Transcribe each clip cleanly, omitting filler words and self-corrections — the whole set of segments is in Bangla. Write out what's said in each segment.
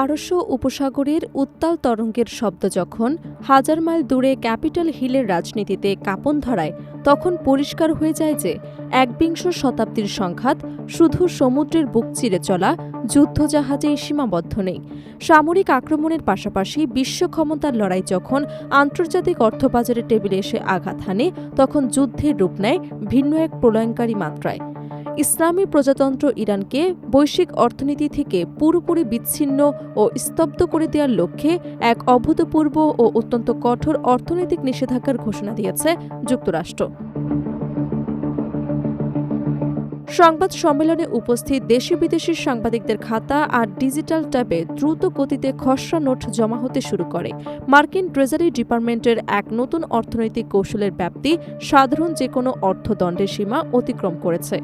পারস্য উপসাগরের উত্তাল তরঙ্গের শব্দ যখন হাজার মাইল দূরে ক্যাপিটল হিলের রাজনীতিতে কাঁপন ধরায়, তখন পরিষ্কার হয়ে যায় যে একবিংশ শতাব্দীর সংঘাত শুধু সমুদ্রের বুক চিরে চলা যুদ্ধজাহাজেই সীমাবদ্ধ নেই। সামরিক আক্রমণের পাশাপাশি বিশ্ব ক্ষমতার লড়াই যখন আন্তর্জাতিক অর্থবাজারের টেবিলে এসে আঘাত হানে, তখন যুদ্ধের রূপ নেয় ভিন্ন এক প্রলয়ঙ্কারী মাত্রায়। ইসলামী প্রজাতন্ত্র ইরানকে বৈশ্বিক অর্থনীতি থেকে পুরোপুরি বিচ্ছিন্ন ও স্তব্ধ করে দেওয়ার লক্ষ্যে এক অভূতপূর্ব ও অত্যন্ত কঠোর অর্থনৈতিক নিষেধাজ্ঞার ঘোষণা দিয়েছে যুক্তরাষ্ট্র। সংবাদ সম্মেলনে উপস্থিত দেশি বিদেশি সাংবাদিকদের খাতা আর ডিজিটাল ট্যাবে দ্রুত গতিতে খসড়া নোট জমা হতে শুরু করে। মার্কিন ট্রেজারি ডিপার্টমেন্টের এক নতুন অর্থনৈতিক কৌশলের ব্যাপ্তি সাধারণ যে কোনো অর্থদণ্ডের সীমা অতিক্রম করেছে।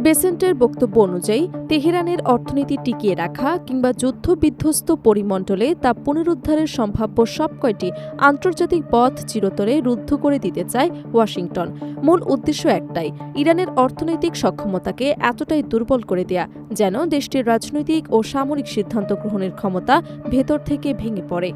বেসেন্টের বক্তব্য অনুযায়ী তেহরানের অর্থনীতি টিকিয়ে রাখা কিংবা যুদ্ধবিধ্বস্ত পরিমণ্ডলে তা পুনরুদ্ধারের সম্ভাব্য সবকয়টি আন্তর্জাতিক পথ চিরতরে রুদ্ধ করে দিতে চায় ওয়াশিংটন। মূল উদ্দেশ্য একটাই, ইরানের অর্থনৈতিক সক্ষমতাকে এতটাই দুর্বল করে দেয়া যেন দেশটির রাজনৈতিক ও সামরিক সিদ্ধান্ত গ্রহণের ক্ষমতা ভেতর থেকে ভেঙে পড়ে।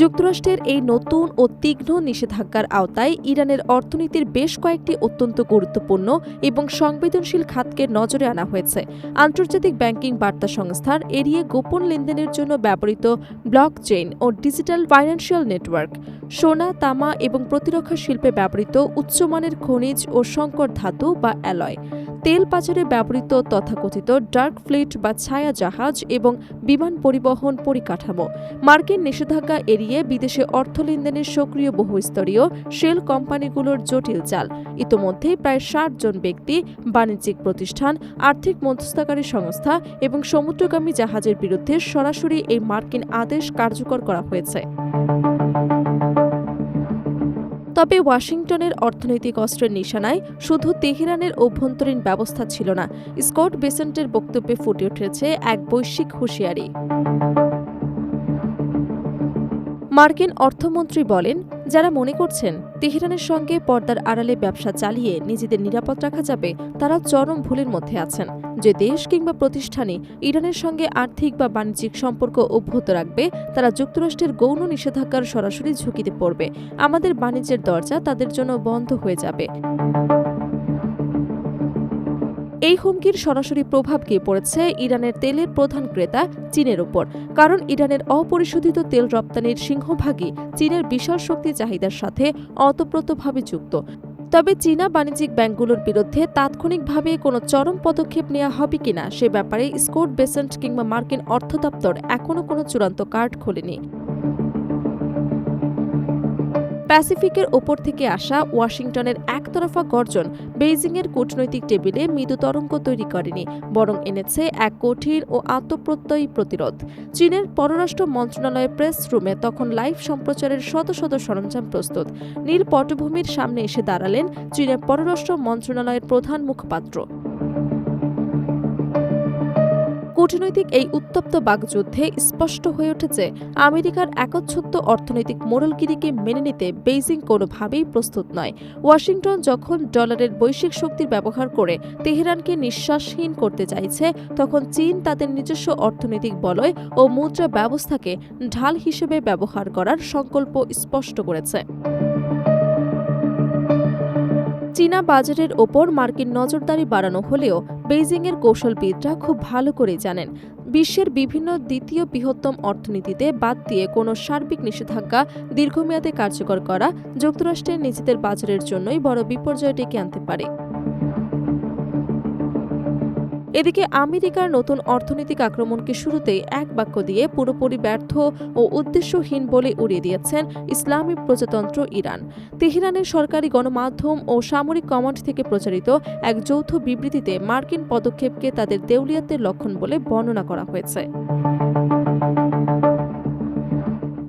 যুক্তরাষ্ট্রের এই নতুন ও তীক্ষ্ণ নিষেধাজ্ঞার আওতায় ইরানের অর্থনীতির বেশ কয়েকটি অত্যন্ত গুরুত্বপূর্ণ এবং সংবেদনশীল খাতকে নজরে আনা হয়েছে। আন্তর্জাতিক ব্যাংকিং বার্তা সংস্থার এড়িয়ে গোপন লেনদেনের জন্য ব্যবহৃত ব্লকচেইন ও ডিজিটাল ফাইন্যান্সিয়াল নেটওয়ার্ক, সোনা, তামা এবং প্রতিরক্ষা শিল্পে ব্যবহৃত উচ্চমানের খনিজ ও সংকর ধাতু বা অ্যালয়, তেল পাচারে ব্যবহৃত তথাকথিত ডার্ক ফ্লিট বা ছায়া জাহাজ এবং বিমান পরিবহন পরিকাঠামো। মার্কিন নিষেধাজ্ঞা এড়িয়ে বিদেশে অর্থ লেনদেনের সক্রিয় বহুস্তরীয় শেল কোম্পানিগুলোর জটিল জাল। ইতোমধ্যেই প্রায় ৬০ জন ব্যক্তি, বাণিজ্যিক প্রতিষ্ঠান, আর্থিক মধ্যস্থতাকারী সংস্থা এবং সমুদ্রগামী জাহাজের বিরুদ্ধে সরাসরি এই মার্কিন আদেশ কার্যকর করা হয়েছে। তবে ওয়াশিংটনের অর্থনৈতিক অস্ত্রের নিশানায় শুধু তেহরানের অভ্যন্তরীণ ব্যবস্থা ছিল না। স্কট বেসেন্টের বক্তব্যে ফুটে উঠেছে এক বৈশ্বিক হুঁশিয়ারি। মার্কিন অর্থমন্ত্রী বলেন, যারা মনে করছেন তেহরানের সঙ্গে পর্দার আড়ালে ব্যবসা চালিয়ে নিজেদের নিরাপদ রাখা যাবে, তারা চরম ভুলের মধ্যে আছেন। যে দেশ কিংবা প্রতিষ্ঠানই ইরানের সঙ্গে আর্থিক বা বাণিজ্যিক সম্পর্ক অব্যাহত রাখবে, তারা যুক্তরাষ্ট্রের গৌণ নিষেধাজ্ঞার সরাসরি ঝুঁকিতে পড়বে। আমাদের বাণিজ্যের দরজা তাদের জন্য বন্ধ হয়ে যাবে। এই হুমকির সরাসরি প্রভাব গিয়ে পড়েছে ইরানের তেলের প্রধান ক্রেতা চীনের ওপর। কারণ ইরানের অপরিশোধিত তেল রপ্তানির সিংহভাগই চীনের বিশাল শক্তি চাহিদার সাথে ওতপ্রোতভাবে যুক্ত। তবে চীনা বাণিজ্যিক ব্যাংকগুলোর বিরুদ্ধে তাৎক্ষণিকভাবে কোনো চরম পদক্ষেপ নেওয়া হবে কিনা সে ব্যাপারে স্কট বেসেন্ট কিংবা মার্কিন অর্থ দপ্তর এখনও কোনো চূড়ান্ত কার্ড খোলেনি। প্যাসিফিকের ওপর থেকে আসা ওয়াশিংটনের একতরফা গর্জন বেইজিংয়ের কূটনৈতিক টেবিলে মৃদু তরঙ্গ তৈরি করেনি, বরং এনেছে এক কঠিন ও আত্মপ্রত্যয়ী প্রতিরোধ। চীনের পররাষ্ট্র মন্ত্রণালয়ের প্রেস রুমে তখন লাইভ সম্প্রচারের শত শত সরঞ্জাম প্রস্তুত। নীল পটভূমির সামনে এসে দাঁড়ালেন চীনের পররাষ্ট্র মন্ত্রণালয়ের প্রধান মুখপাত্র। কূটনৈতিক এই উত্তপ্ত বাকযুদ্ধে স্পষ্ট হয়ে উঠেছে আমেরিকার একচ্ছত্ব অর্থনৈতিক মোড়লগিরিকে মেনে নিতে বেইজিং কোনোভাবেই প্রস্তুত নয়। ওয়াশিংটন যখন ডলারের বৈশ্বিক শক্তির ব্যবহার করে তেহরানকে নিঃশ্বাসহীন করতে চাইছে, তখন চীন তাদের নিজস্ব অর্থনৈতিক বলয় ও মুদ্রা ব্যবস্থাকে ঢাল হিসেবে ব্যবহার করার সংকল্প স্পষ্ট করেছে। চীনা বাজারের ওপর মার্কিন নজরদারি বাড়ানো হলেও বেইজিংয়ের কৌশলবিদরা খুব ভালো করেই জানেন, বিশ্বের বিভিন্ন দ্বিতীয় বৃহত্তম অর্থনীতিতে বাদ দিয়ে কোনো সার্বিক নিষেধাজ্ঞা দীর্ঘমেয়াদে কার্যকর করা যুক্তরাষ্ট্রের নিজেদের বাজারের জন্যই বড় বিপর্যয় ডেকে আনতে পারে। এদিকে আমেরিকার নতুন অর্থনৈতিক আক্রমণকে শুরুতেই এক বাক্য দিয়ে পুরোপুরি ব্যর্থ ও উদ্দেশ্যহীন বলে উড়িয়ে দিয়েছেন ইসলামী প্রজাতন্ত্র ইরান। তেহরানের সরকারি গণমাধ্যম ও সামরিক কমান্ড থেকে প্রচারিত এক যৌথ বিবৃতিতে মার্কিন পদক্ষেপকে তাদের দেউলিয়াতের লক্ষণ বলে বর্ণনা করা হয়েছে।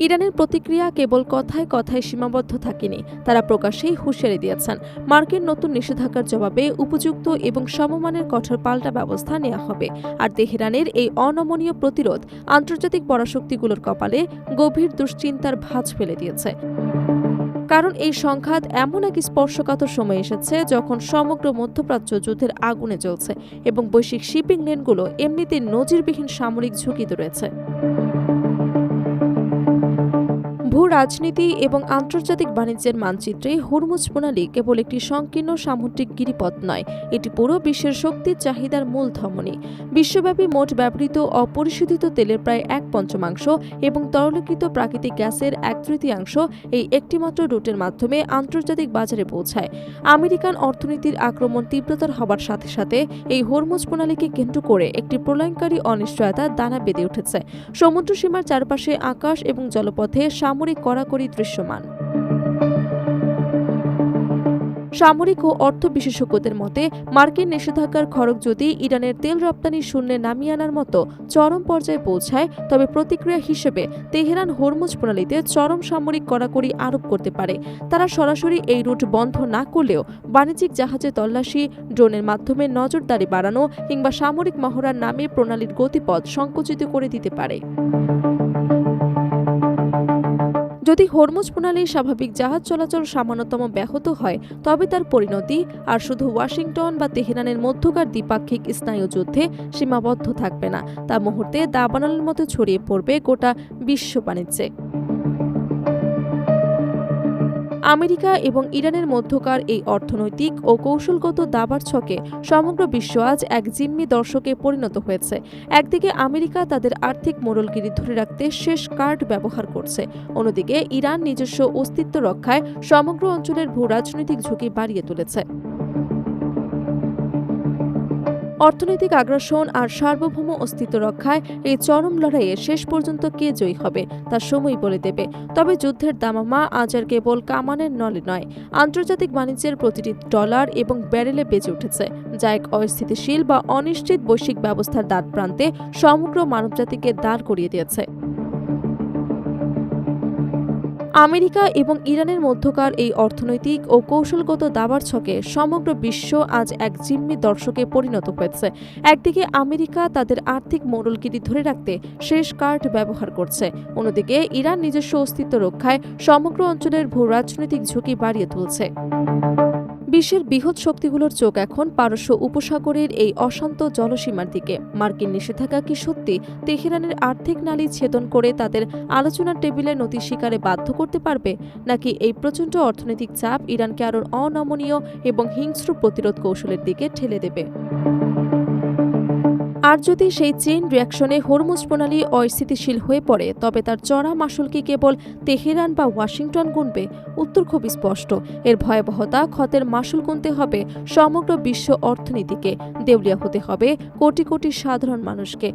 ইরানের প্রতিক্রিয়া কেবল কথায় কথায় সীমাবদ্ধ থাকেনি, তারা প্রকাশ্যেই হুঁশিয়ারি দিয়েছেন মার্কিন নতুন নিষেধাজ্ঞার জবাবে উপযুক্ত এবং সমমানের কঠোর পাল্টা ব্যবস্থা নেওয়া হবে। আর তেহরানের এই অনমনীয় প্রতিরোধ আন্তর্জাতিক পরাশক্তিগুলোর কপালে গভীর দুশ্চিন্তার ভাঁজ ফেলে দিয়েছে। কারণ এই সংঘাত এমন এক স্পর্শকাতর সময় এসেছে যখন সমগ্র মধ্যপ্রাচ্য যুদ্ধের আগুনে জ্বলছে এবং বৈশ্বিক শিপিং লেনগুলো এমনিতেই নজিরবিহীন সামরিক ঝুঁকিতে রয়েছে। ভূ রাজনীতি এবং আন্তর্জাতিক বাণিজ্যের মানচিত্রে হরমুজ প্রণালী কেবল একটি সংকীর্ণ সামুদ্রিক গিরিপথ নয়, এটি পুরো বিশ্বের শক্তির চাহিদার মূল ধমনী। বিশ্বব্যাপী মোট ব্যবহৃত অপরিশোধিত তেলের প্রায় 1/5 এবং তরলীকৃত প্রাকৃতিক গ্যাসের 1/3 এই একটিমাত্র রুটের মাধ্যমে আন্তর্জাতিক বাজারে পৌঁছায়। আমেরিকান অর্থনীতির আক্রমণ তীব্রতর হবার সাথে সাথে এই হরমুজ প্রণালীকে কেন্দ্র করে একটি প্রলয়ঙ্কারী অনিশ্চয়তা দানা বেঁধে উঠেছে। সমুদ্র সীমার চারপাশে আকাশ এবং জলপথে সামরিক কড়াকড়ি দৃশ্যমান। সামরিক ও অর্থ বিশেষজ্ঞদের মতে মার্কিন নিষেধাজ্ঞার খড়গ যদি ইরানের তেল রপ্তানি শূন্যে নামিয়ে আনার মতো চরম পর্যায়ে পৌঁছায়, তবে প্রতিক্রিয়া হিসেবে তেহরান হরমুজ প্রণালীতে চরম সামরিক কড়াকড়ি আরোপ করতে পারে। তারা সরাসরি এই রুট বন্ধ না করলেও বাণিজ্যিক জাহাজে তল্লাশি, ড্রোনের মাধ্যমে নজরদারি বাড়ানো কিংবা সামরিক মহড়ার নামে প্রণালীর গতিপথ সংকুচিত করে দিতে পারে। যদি হরমুজ প্রণালীর স্বাভাবিক জাহাজ চলাচল সামান্যতম ব্যাহত হয়, তবে তার পরিণতি আর শুধু ওয়াশিংটন বা তেহরানের মধ্যকার দ্বিপাক্ষিক স্নায়ুযুদ্ধে সীমাবদ্ধ থাকবে না, তা মুহূর্তে দাবানলের মতো ছড়িয়ে পড়বে গোটা বিশ্ব বাণিজ্যে। আমেরিকা এবং ইরানের মধ্যকার এই অর্থনৈতিক ও কৌশলগত দাবার ছকে সমগ্র বিশ্ব আজ এক জিম্মি দর্শকে পরিণত হয়েছে। একদিকে আমেরিকা তাদের আর্থিক মোড়লগিরি ধরে রাখতে শেষ কার্ড ব্যবহার করছে, অন্যদিকে ইরান নিজস্ব অস্তিত্ব রক্ষায় সমগ্র অঞ্চলের ভূ রাজনৈতিক ঝুঁকি বাড়িয়ে তুলেছে। অর্থনৈতিক আগ্রাসন আর সার্বভৌম অস্তিত্ব রক্ষায় এই চরম লড়াইয়ে শেষ পর্যন্ত কে জয়ী হবে তা সময় বলে দেবে। তবে যুদ্ধের দামামা আজ আর কেবল কামানের নলে নয়, আন্তর্জাতিক বাণিজ্যের প্রতিটি ডলার এবং ব্যারেলে বেজে উঠেছে, যা এক অস্থিতিশীল বা অনিশ্চিত বৈশ্বিক ব্যবস্থার দ্বারপ্রান্তে সমগ্র মানবজাতিকে দাঁড় করিয়ে দিয়েছে। আমেরিকা এবং ইরানের মধ্যকার এই অর্থনৈতিক ও কৌশলগত দাবার ছকে সমগ্র বিশ্ব আজ এক জিম্মি দর্শকে পরিণত হয়েছে। একদিকে আমেরিকা তাদের আর্থিক মোড়লগিরি ধরে রাখতে শেষ কার্ড ব্যবহার করছে, অন্যদিকে ইরান নিজস্ব অস্তিত্ব রক্ষায় সমগ্র অঞ্চলের ভূ রাজনৈতিক ঝুঁকি বাড়িয়ে তুলছে। বিশ্বের বৃহৎ শক্তিগুলোর চোখ এখন পারস্য উপসাগরের এই অশান্ত জলসীমার দিকে। মার্কিন নিষেধাজ্ঞা কি সত্যি তেহরানের আর্থিক নালী ছেদন করে তাদের আলোচনার টেবিলে নতি স্বীকারে বাধ্য করতে পারবে, নাকি এই প্রচণ্ড অর্থনৈতিক চাপ ইরানকে আরও অনমনীয় এবং হিংস্র প্রতিরোধ কৌশলের দিকে ঠেলে দেবে? আর যদি সেই চেইন রিয়াকশনে হরমুজ প্রণালী অস্থিতিশীল হয়ে পড়ে, তবে তার চড়া মাশুল কি কেবল তেহরান বা ওয়াশিংটন গুনবে? উত্তর খুব স্পষ্ট, এর ভয়াবহতা ক্ষতের মাশুল গুনতে হবে সমগ্র বিশ্ব অর্থনীতিকে, দেউলিয়া হতে হবে কোটি কোটি সাধারণ মানুষকে।